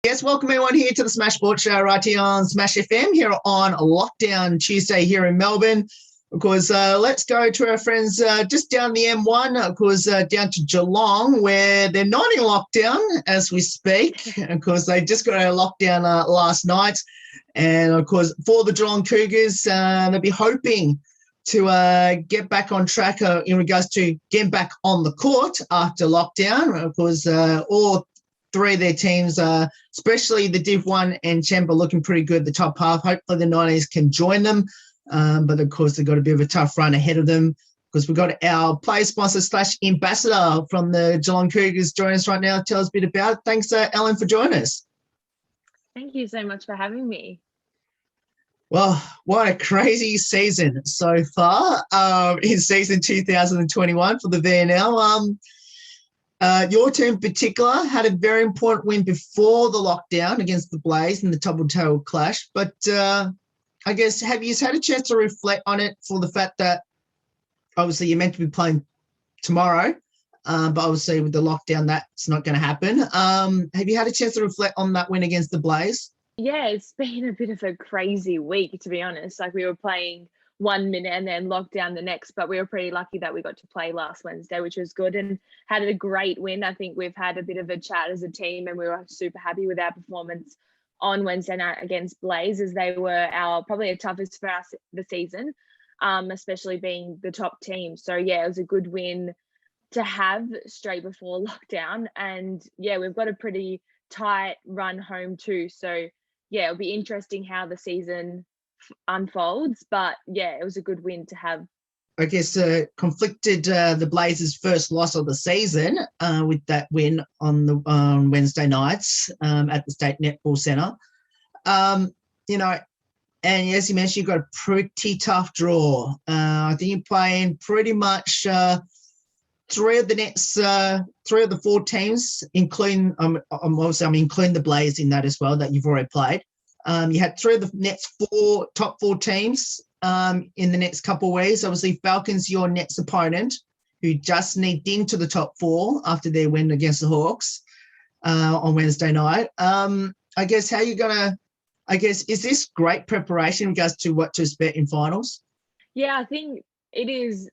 Yes, welcome everyone here to the Smash Sports Show right here on Smash FM here on Lockdown Tuesday here in Melbourne. Of course, let's go to our friends just down the M1, of course, down to Geelong, where they're not in lockdown as we speak. Of course, they just got out of lockdown last night. And, of course, for the Geelong Cougars, they'll be hoping to get back on track in regards to getting back on the court after lockdown. Of course, all three of their teams, especially the Div 1 and Chamber, looking pretty good the top half. Hopefully the 90s can join them. But, of course, they've got a bit of a tough run ahead of them because we've got our player sponsor / ambassador from the Geelong Cougars joining us right now. Tell us a bit about it. Thanks, Ellen, for joining us. Thank you so much for having me. Well, what a crazy season so far in season 2021 for the VNL. Your team in particular had a very important win before the lockdown against the Blaze in the double-tail clash. But I guess, have you had a chance to reflect on it for the fact that obviously you're meant to be playing tomorrow, but obviously with the lockdown, that's not going to happen. Have you had a chance to reflect on that win against the Blaze? Yeah, it's been a bit of a crazy week, to be honest. Like, we were playing 1 minute and then locked down the next, but we were pretty lucky that we got to play last Wednesday, which was good, and had a great win. I think we've had a bit of a chat as a team, and we were super happy with our performance on Wednesday night against Blaze, as they were probably the toughest for us the season, especially being the top team. So yeah, it was a good win to have straight before lockdown. And yeah, we've got a pretty tight run home too. So yeah, it'll be interesting how the season unfolds, but yeah, it was a good win to have. I guess conflicted the Blazers' first loss of the season with that win on the Wednesday nights at the State Netball Centre. You know, and as you mentioned, you've got a pretty tough draw. I think you're playing pretty much three of the four teams, including obviously I'm including the Blaze in that as well that you've already played. You had three of the next top four teams in the next couple of weeks. Obviously, Falcons, your next opponent, who just sneaked into the top four after their win against the Hawks on Wednesday night. I guess is this great preparation in regards to what to expect in finals? Yeah, I think it is.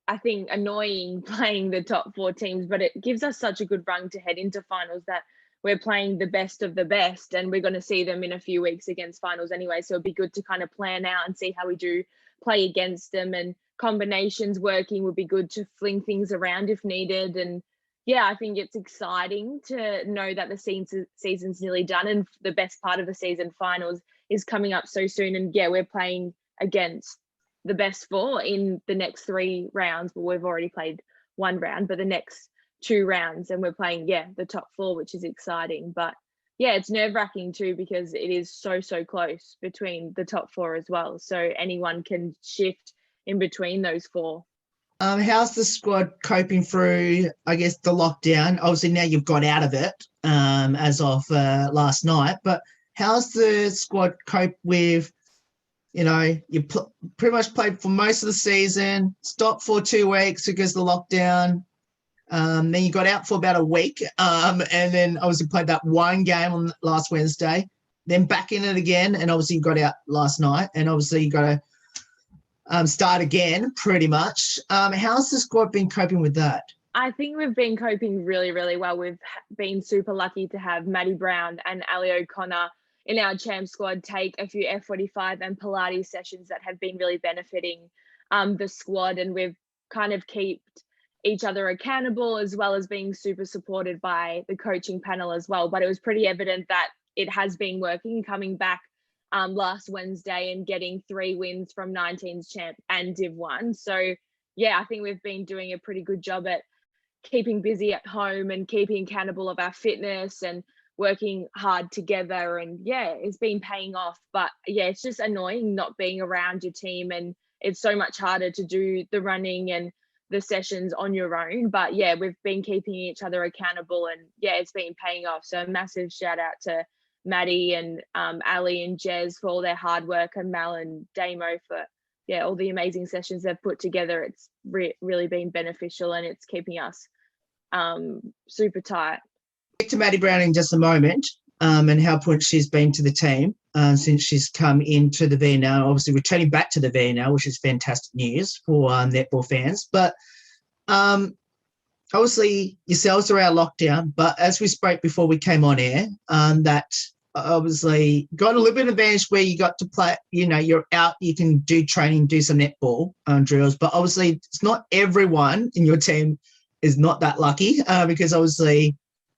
I think annoying playing the top four teams, but it gives us such a good run to head into finals that we're playing the best of the best, and we're going to see them in a few weeks against finals anyway. So it'd be good to kind of plan out and see how we do play against them, and combinations working would be good to fling things around if needed. And yeah, I think it's exciting to know that the season's nearly done, and the best part of the season, finals, is coming up so soon. And yeah, we're playing against the best four in the next 3 rounds. But we've already played 1 round, but the next 2 rounds, and we're playing the top 4, which is exciting. But yeah, it's nerve-wracking too, because it is so close between the top 4 as well, so anyone can shift in between those 4. How's the squad coping through, I guess, the lockdown? Obviously now you've got out of it as of last night, but how's the squad cope with, you know, you pretty much played for most of the season, stopped for 2 weeks because of the lockdown. Then you got out for about a week, and then obviously played that 1 game on last Wednesday, then back in it again, and obviously you got out last night, and obviously you got to start again pretty much. How's the squad been coping with that? I think we've been coping really well. We've been super lucky to have Maddie Brown and Ali O'Connor in our champ squad take a few F45 and Pilates sessions that have been really benefiting the squad, and we've kind of kept each other accountable, as well as being super supported by the coaching panel as well. But it was pretty evident that it has been working, coming back last Wednesday and getting 3 wins from 19's champ and Div 1. So yeah, I think we've been doing a pretty good job at keeping busy at home and keeping accountable of our fitness and working hard together. And yeah, it's been paying off. But yeah, it's just annoying not being around your team, and it's so much harder to do the running and the sessions on your own. But yeah, we've been keeping each other accountable, and yeah, it's been paying off. So a massive shout out to Maddie and Ali and Jez for all their hard work, and Mal and Damo for all the amazing sessions they've put together. It's really been beneficial, and it's keeping us super tight. Back to Maddie Brown in just a moment. and how important she's been to the team since she's come into the VNL. Obviously, returning back to the VNL, which is fantastic news for netball fans. But obviously, yourselves are our lockdown. But as we spoke before we came on air, that obviously got a little bit of advantage where you got to play, you're out, you can do training, do some netball drills. But obviously, it's not everyone in your team is not that lucky because obviously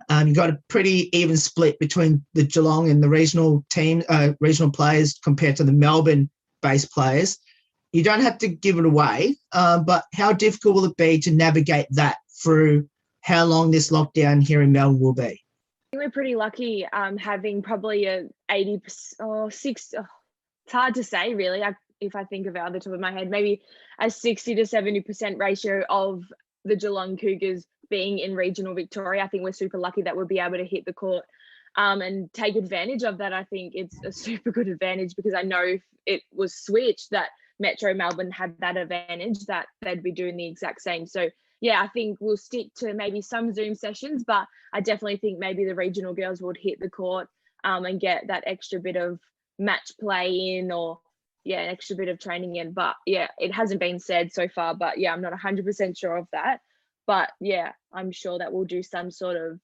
you got a pretty even split between the Geelong and the regional team, regional players compared to the Melbourne-based players. You don't have to give it away, but how difficult will it be to navigate that through how long this lockdown here in Melbourne will be? We're pretty lucky having probably a 80% or 60. It's hard to say really. If I think of it on the top of my head, maybe a 60 to 70% ratio of the Geelong Cougars being in regional Victoria. I think we're super lucky that we'll be able to hit the court and take advantage of that. I think it's a super good advantage because I know if it was switched that Metro Melbourne had that advantage that they'd be doing the exact same. So yeah, I think we'll stick to maybe some Zoom sessions, but I definitely think maybe the regional girls would hit the court and get that extra bit of match play in or an extra bit of training in. But yeah, it hasn't been said so far, but yeah, I'm not 100% sure of that. But yeah, I'm sure that we'll do some sort of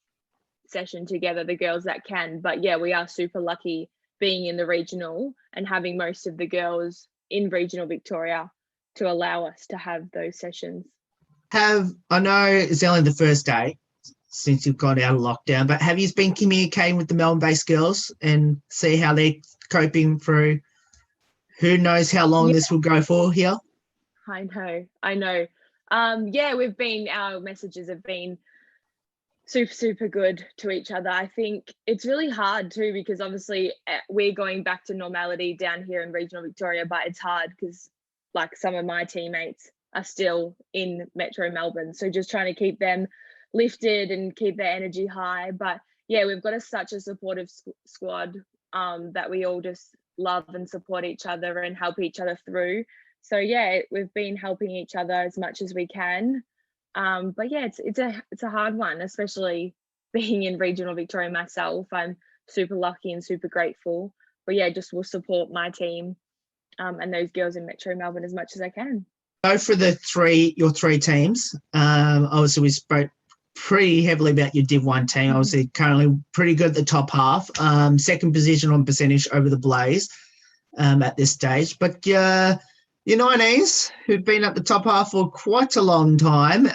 session together, the girls that can. But yeah, we are super lucky being in the regional and having most of the girls in regional Victoria to allow us to have those sessions. I know it's only the first day since you've gone out of lockdown, but have you been communicating with the Melbourne-based girls and see how they're coping through who knows how long this will go for here? I know. Our messages have been super good to each other. I think it's really hard too because obviously we're going back to normality down here in regional Victoria, but it's hard because like some of my teammates are still in Metro Melbourne, so just trying to keep them lifted and keep their energy high. But yeah, we've got such a supportive squad that we all just love and support each other and help each other through. So yeah, we've been helping each other as much as we can. But yeah, it's a hard one, especially being in regional Victoria myself. I'm super lucky and super grateful. But yeah, just will support my team and those girls in Metro Melbourne as much as I can. Go for your three teams. Obviously, we spoke pretty heavily about your Div 1 team. Obviously, currently pretty good at the top half. Second position on percentage over the Blaze at this stage. But your 19s, who've been at the top half for quite a long time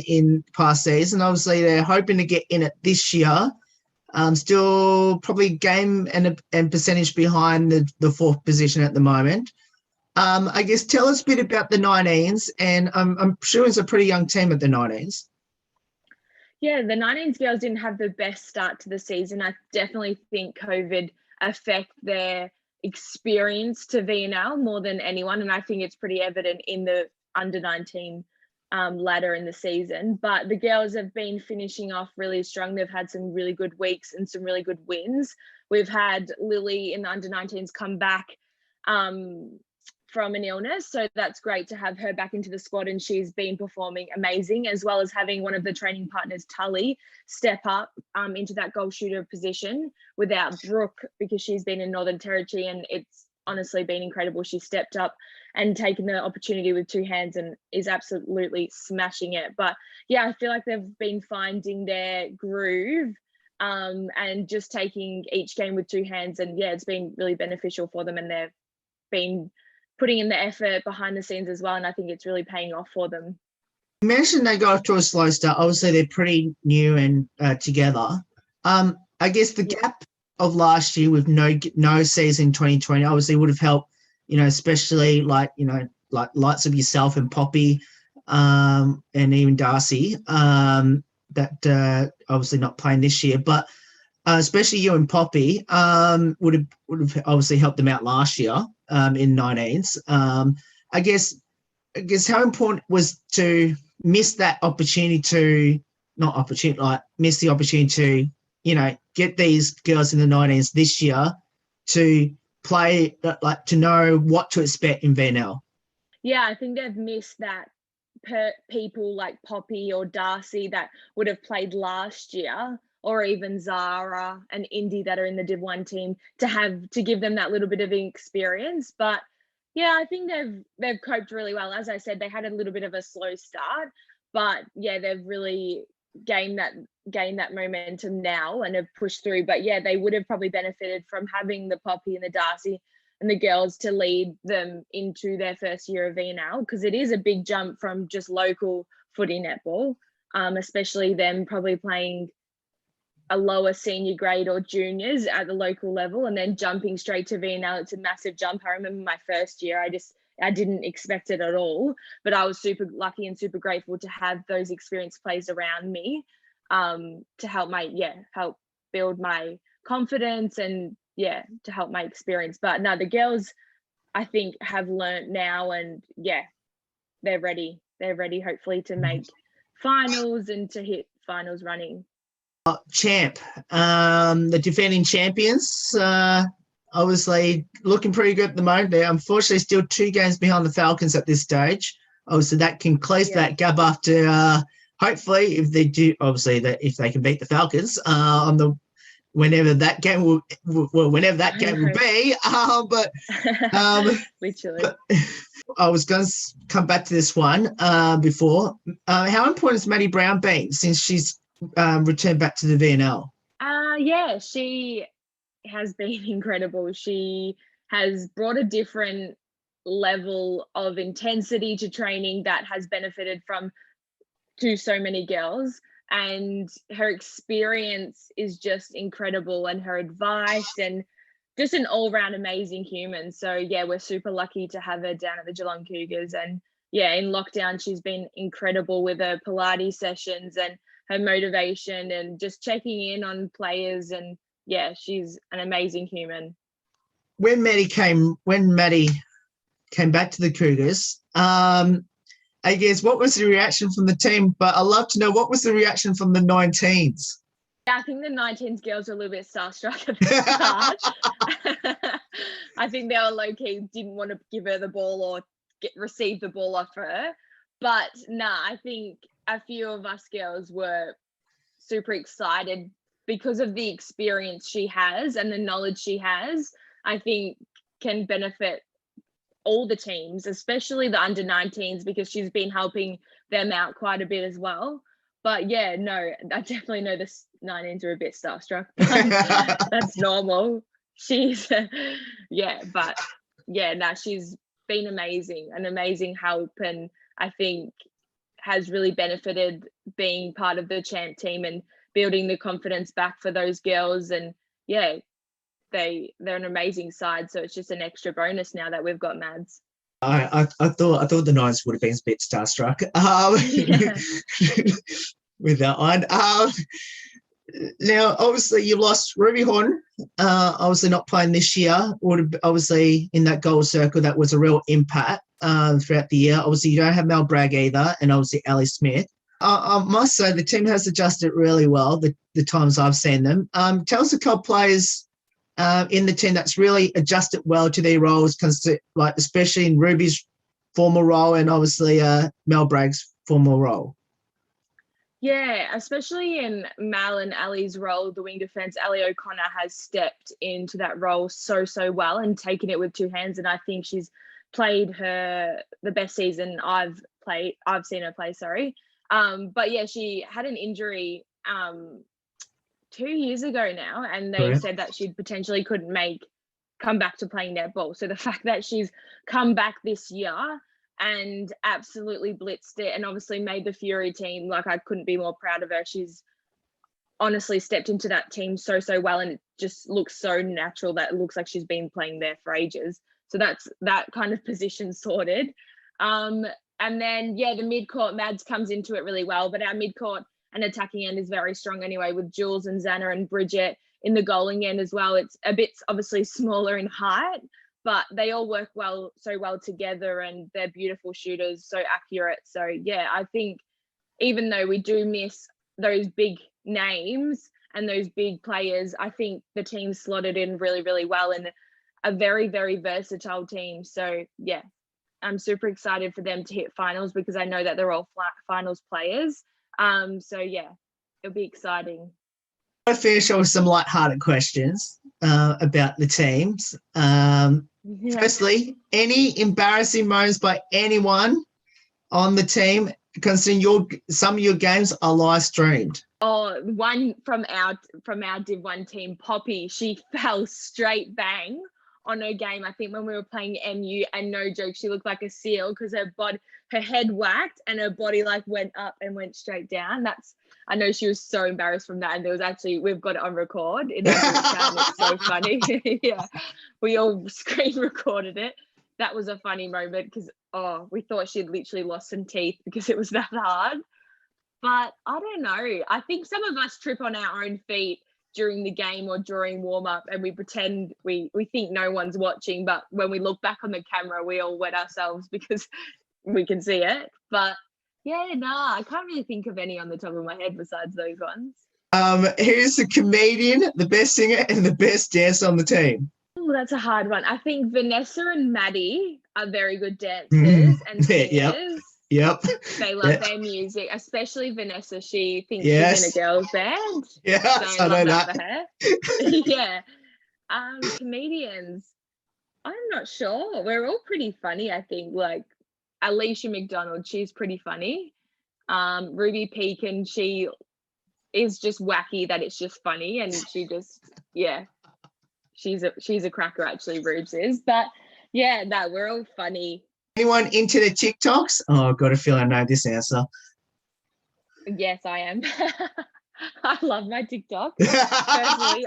in past season, obviously they're hoping to get in it this year. Still probably game and percentage behind the fourth position at the moment. I guess tell us a bit about the 19s, and I'm sure it's a pretty young team at the 19s. Yeah, the 19s girls didn't have the best start to the season. I definitely think COVID affect their experience to VNL more than anyone, and I think it's pretty evident in the under 19 ladder in the season. But the girls have been finishing off really strong. They've had some really good weeks and some really good wins. We've had Lily in the under 19s come back from an illness, so that's great to have her back into the squad, and she's been performing amazing, as well as having one of the training partners, Tully, step up into that goal shooter position without Brooke, because she's been in Northern Territory, and it's honestly been incredible. She stepped up and taken the opportunity with two hands and is absolutely smashing it. But yeah, I feel like they've been finding their groove and just taking each game with two hands, and yeah, it's been really beneficial for them, and they've been putting in the effort behind the scenes as well, and I think it's really paying off for them. You mentioned they got off to a slow start. Obviously, they're pretty new and together. I guess the gap of last year with no season 2020 obviously would have helped, especially like lights of yourself and Poppy and even Darcy that obviously not playing this year, but especially you and Poppy would have obviously helped them out last year in 19s. I guess how important was to miss that opportunity miss the opportunity to, get these girls in the 19s this year to play, to know what to expect in VNL? Yeah, I think they've missed that people like Poppy or Darcy that would have played last year or even Zara and Indy that are in the Div 1 team to give them that little bit of experience. But yeah, I think they've coped really well. As I said, they had a little bit of a slow start, but yeah, they've really gained that momentum now and have pushed through. But yeah, they would have probably benefited from having the Poppy and the Darcy and the girls to lead them into their first year of VNL, because it is a big jump from just local footy netball, especially them probably playing a lower senior grade or juniors at the local level and then jumping straight to VNL. It's a massive jump. I remember my first year, I didn't expect it at all, but I was super lucky and super grateful to have those experienced players around me, to help help build my confidence and to help my experience. But no, the girls I think have learnt now, and they're ready. They're ready hopefully to make finals and to hit finals running. Champ, the defending champions, obviously looking pretty good at the moment. They're unfortunately still 2 games behind the Falcons at this stage. Obviously, that can close that gap after, hopefully, if they do, obviously, if they can beat the Falcons whenever that game will be. But literally. But I was going to come back to this one before. How important has Maddie Brown been since she's returned back to the VNL? She has been incredible. She has brought a different level of intensity to training that has benefited to so many girls, and her experience is just incredible, and her advice, and just an all-round amazing human. So we're super lucky to have her down at the Geelong Cougars. And in lockdown she's been incredible with her Pilates sessions and her motivation and just checking in on players. And she's an amazing human. When Maddie came back to the Cougars, I guess, what was the reaction from the team? But I'd love to know, what was the reaction from the 19s? I think the 19s girls were a little bit starstruck at the start. I think they were low-key, didn't want to give her the ball or receive the ball off her. But I think a few of us girls were super excited because of the experience she has and the knowledge she has. I think can benefit all the teams, especially the under 19s, because she's been helping them out quite a bit as well. But I definitely know the 19s are a bit starstruck. That's normal. She's she's been amazing, an amazing help, and I think has really benefited being part of the champ team and building the confidence back for those girls. And they're an amazing side, so it's just an extra bonus now that we've got Mads. I thought the Knights would have been a bit starstruck with that one. Now, obviously, you lost Ruby Horton, obviously not playing this year. Obviously, in that goal circle, that was a real impact throughout the year. Obviously, you don't have Mel Bragg either, and obviously Ali Smith. I must say the team has adjusted really well the times I've seen them. Tell us a couple players in the team that's really adjusted well to their roles, like especially in Ruby's former role and obviously Mel Bragg's former role. Yeah, especially in Mal and Ali's role, the wing defence, Ali O'Connor has stepped into that role so well and taken it with 2 hands. And I think she's played the best season I've seen her play, sorry. But she had an injury 2 years ago now, and they said that she potentially couldn't come back to playing netball. So the fact that she's come back this year and absolutely blitzed it and obviously made the Fury team, like, I couldn't be more proud of her. She's honestly stepped into that team so well, and it just looks so natural that it looks like she's been playing there for ages. So that's that kind of position sorted. And then the mid-court, Mads comes into it really well, but our mid-court and attacking end is very strong anyway, with Jules and Xana and Bridget in the goaling end as well. It's a bit obviously smaller in height, but they all work so well together, and they're beautiful shooters, so accurate. So I think even though we do miss those big names and those big players, I think the team slotted in really well, and a very, very versatile team. So I'm super excited for them to hit finals, because I know that they're all finals players. It'll be exciting. I'll finish off with some light-hearted questions about the teams. Firstly, any embarrassing moments by anyone on the team, considering some of your games are live streamed? Oh, one from our Div 1 team, Poppy, she fell straight bang on her game, I think when we were playing MU, and no joke, she looked like a seal because her head whacked and her body like went up and went straight down. I know she was so embarrassed from that, and there was actually, we've got it on record in our group chat, and it's so funny. Yeah, we all screen recorded it. That was a funny moment because we thought she'd literally lost some teeth because it was that hard. But I don't know. I think some of us trip on our own feet during the game or during warm-up, and we pretend we think no one's watching, but when we look back on the camera, we all wet ourselves because we can see it. But yeah, I can't really think of any on the top of my head besides those ones. Who's the comedian, the best singer, and the best dancer on the team? Oh, that's a hard one. I think Vanessa and Maddie are very good dancers and singers. Yep. They love their music, especially Vanessa. She thinks she's in a girls' band. Yes, so I know love that. for her. Yeah. Comedians, I'm not sure. We're all pretty funny, I think. Like Alicia McDonald, she's pretty funny. Ruby Pekin, she is just wacky that it's just funny, and she just, she's a cracker actually, Rubes is. But yeah, no, we're all funny. Anyone into the TikToks? Oh, I've got a feeling I know this answer. Yes, I am. I love my TikTok. Personally,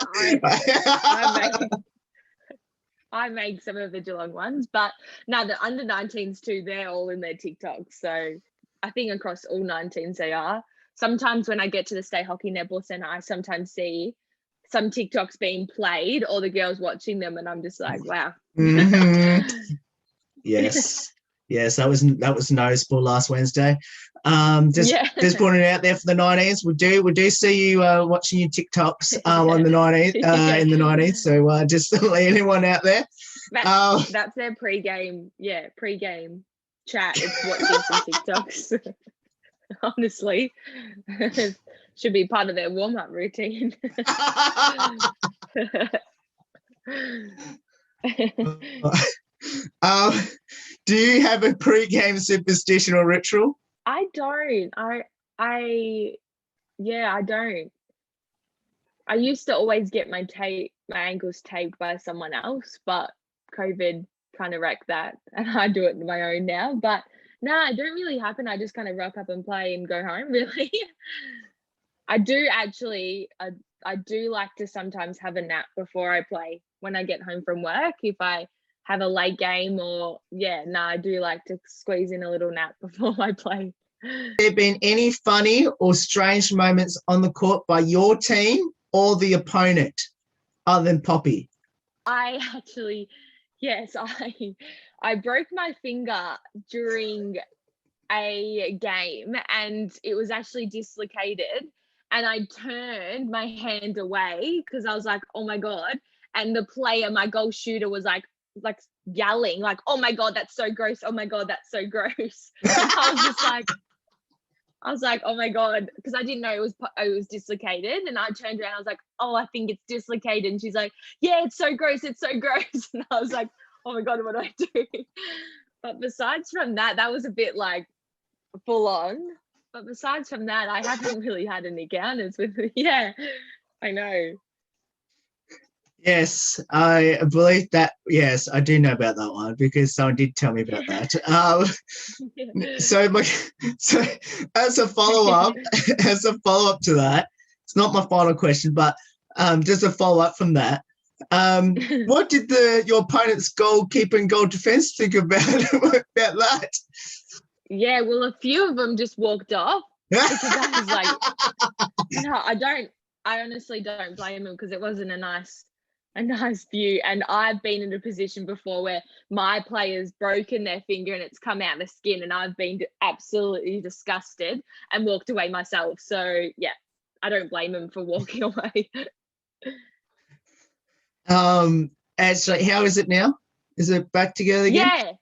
I make some of the Geelong ones, but no, the under 19s too, they're all in their TikToks. So I think across all 19s they are. Sometimes when I get to the State Hockey Netball Centre, I sometimes see some TikToks being played or the girls watching them, and I'm just like, wow. Mm-hmm. Yes, that was noticeable last Wednesday. Just putting it out there for the 19s. We do see you watching your TikToks on the 19th in the 19th. So just to let anyone out there. That's their pre-game chat. It's watching some TikToks. Honestly, should be part of their warm-up routine. Do you have a pre-game superstition or ritual? I don't. I don't. I used to always get my ankles taped by someone else, but COVID kind of wrecked that, and I do it on my own now. But no, it don't really happen. I just kind of rock up and play and go home, really. I do actually. I do like to sometimes have a nap before I play when I get home from work. If I have a late game I do like to squeeze in a little nap before I play. Have there been any funny or strange moments on the court by your team or the opponent other than Poppy? I broke my finger during a game, and it was actually dislocated, and I turned my hand away because I was like, oh my God. And the player, my goal shooter, was like yelling, like, oh my God, that's so gross. Oh my God, that's so gross. I was like, oh my God, because I didn't know it was dislocated. And I turned around, I was like, oh, I think it's dislocated. And she's like, yeah, it's so gross. It's so gross. And I was like, oh my God, what do I do? But besides from that, that was a bit like full on. But besides from that, I haven't really had any encounters with it. Yeah, I know. Yes, I believe that. Yes, I do know about that one because someone did tell me about that. So as a follow-up to that, it's not my final question, but just a follow-up from that. What did your opponent's goalkeeper and goal defense think about that? Yeah, well, a few of them just walked off because I was like, no, I honestly don't blame them because it wasn't a nice view. And I've been in a position before where my player's broken their finger and it's come out the skin, and I've been absolutely disgusted and walked away myself. So yeah, I don't blame them for walking away. Actually, how is it now? Is it back together again?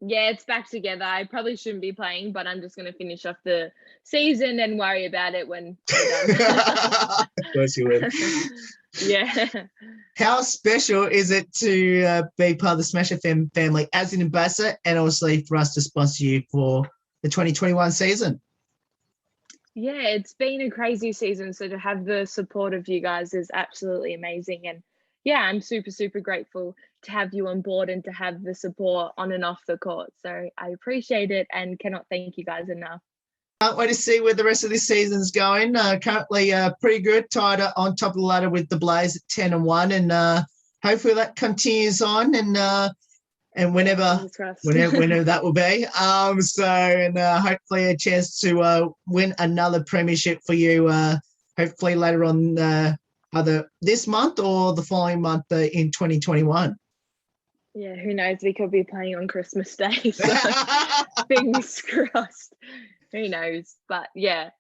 Yeah, it's back together. I probably shouldn't be playing, but I'm just going to finish off the season and worry about it when we're done. Of course you will. Yeah. How special is it to be part of the Smash FM family as an ambassador, and obviously for us to sponsor you for the 2021 season? Yeah, it's been a crazy season. So to have the support of you guys is absolutely amazing. And yeah, I'm super, super grateful to have you on board and to have the support on and off the court. So I appreciate it and cannot thank you guys enough. Can't wait to see where the rest of this season's going. Currently pretty good, tied on top of the ladder with the Blaze at 10-1, and hopefully that continues on, and whenever that will be. Hopefully a chance to win another premiership for you, hopefully later on, either this month or the following month in 2021. Yeah, who knows? We could be playing on Christmas Day. So fingers crossed. Who knows? But yeah,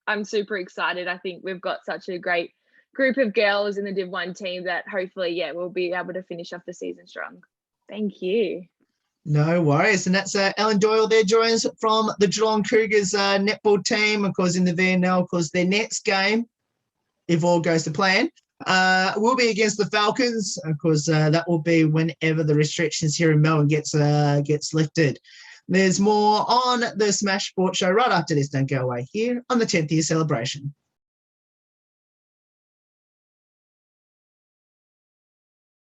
I'm super excited. I think we've got such a great group of girls in the Div 1 team that hopefully, yeah, we'll be able to finish off the season strong. Thank you. No worries. And that's Ellen Doyle there, joins from the Geelong Cougars netball team, of course, in the VNL. Of course, their next game, if all goes to plan, will be against the Falcons. Of course, that will be whenever the restrictions here in Melbourne gets lifted. There's more on the Smash Sports Show right after this. Don't go away here on the 10th year celebration.